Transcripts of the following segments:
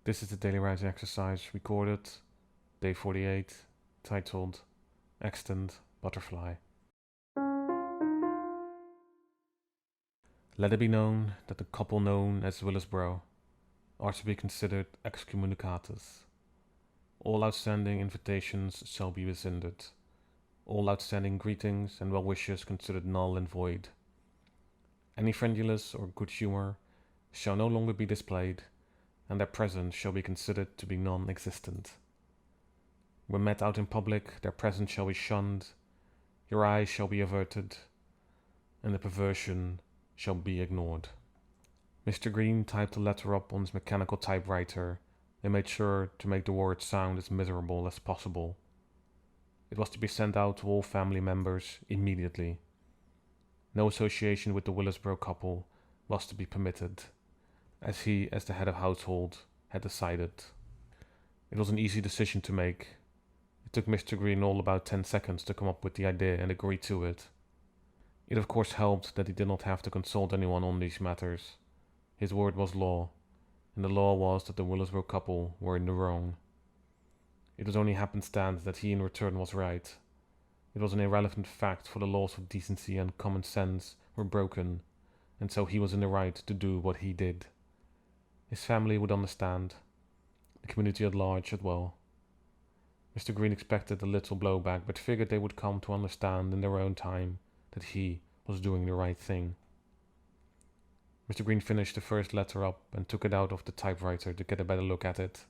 This is the daily writing exercise recorded, day 48, titled Extant Butterfly. Let it be known that the couple known as Willisborough are to be considered excommunicatus. All outstanding invitations shall be rescinded. All outstanding greetings and well wishes considered null and void. Any friendliness or good humour shall no longer be displayed, and their presence shall be considered to be non-existent. When met out in public, their presence shall be shunned, your eyes shall be averted, and the perversion shall be ignored. Mr. Green typed the letter up on his mechanical typewriter and made sure to make the words sound as miserable as possible. It was to be sent out to all family members immediately. No association with the Willisborough couple was to be permitted, as he, as the head of household, had decided. It was an easy decision to make. It took Mr. Green all about 10 seconds to come up with the idea and agree to it. It of course helped that he did not have to consult anyone on these matters. His word was law, and the law was that the Willisborough couple were in the wrong. It was only happenstance that he in return was right. It was an irrelevant fact, for the laws of decency and common sense were broken, and so he was in the right to do what he did. His family would understand, the community at large as well. Mr. Green expected a little blowback, but figured they would come to understand in their own time that he was doing the right thing. Mr. Green finished the first letter up and took it out of the typewriter to get a better look at it.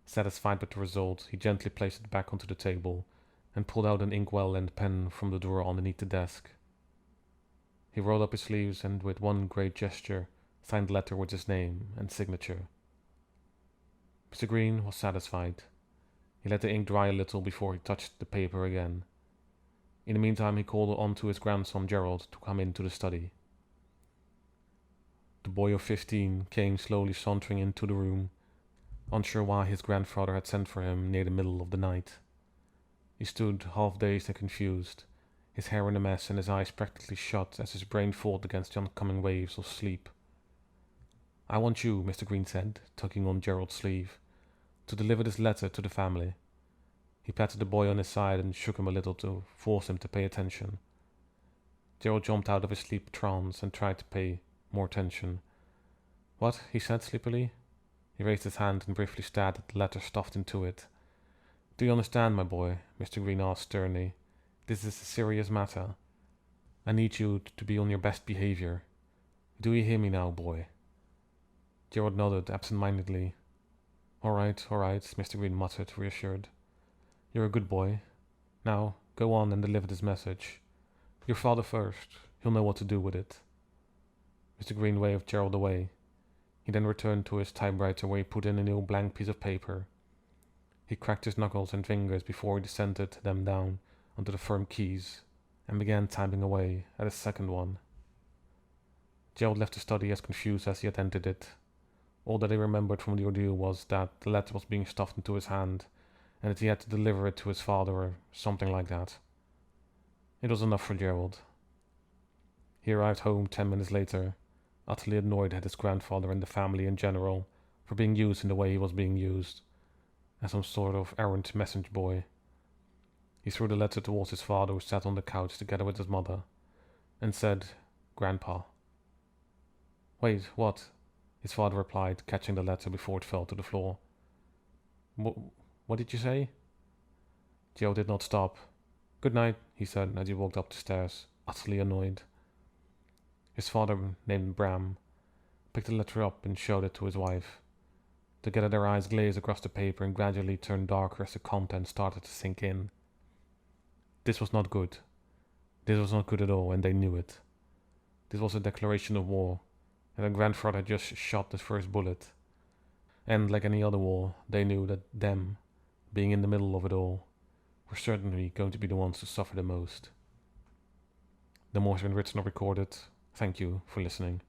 Satisfied with the result, he gently placed it back onto the table and pulled out an inkwell and pen from the drawer underneath the desk. He rolled up his sleeves and with one great gesture signed the letter with his name and signature. Mr. Green was satisfied. He let the ink dry a little before he touched the paper again. In the meantime, he called on to his grandson Gerald to come into the study. The boy of 15 came slowly sauntering into the room, unsure why his grandfather had sent for him near the middle of the night. He stood half dazed and confused, his hair in a mess and his eyes practically shut as his brain fought against the oncoming waves of sleep. "I want you," Mr. Green said, tugging on Gerald's sleeve, "to deliver this letter to the family." He patted the boy on his side and shook him a little to force him to pay attention. Gerald jumped out of his sleep trance and tried to pay more attention. "What?" he said sleepily. He raised his hand and briefly stared at the letter stuffed into it. "Do you understand, my boy?" Mr. Green asked sternly. "This is a serious matter. I need you to be on your best behavior. Do you hear me now, boy?" Gerald nodded absent-mindedly. All right, Mr. Green muttered, reassured. "You're a good boy. Now, go on and deliver this message. Your father first. He'll know what to do with it." Mr. Green waved Gerald away. He then returned to his typewriter where he put in a new blank piece of paper. He cracked his knuckles and fingers before he descended them down onto the firm keys and began typing away at his second one. Gerald left the study as confused as he had entered it. All that he remembered from the ordeal was that the letter was being stuffed into his hand and that he had to deliver it to his father or something like that. It was enough for Gerald. He arrived home 10 minutes later, utterly annoyed at his grandfather and the family in general for being used in the way he was being used, as some sort of errant messenger boy. He threw the letter towards his father, who sat on the couch together with his mother, and said, "Grandpa." "Wait, what?" his father replied, catching the letter before it fell to the floor. What did you say?" Joe did not stop. "Good night," he said as he walked up the stairs, utterly annoyed. His father, named Bram, picked the letter up and showed it to his wife. Together their eyes glazed across the paper and gradually turned darker as the contents started to sink in. This was not good. This was not good at all, and they knew it. This was a declaration of war, and their grandfather had just shot the first bullet. And like any other war, they knew that them, being in the middle of it all, were certainly going to be the ones to suffer the most. No more has been written or recorded. Thank you for listening.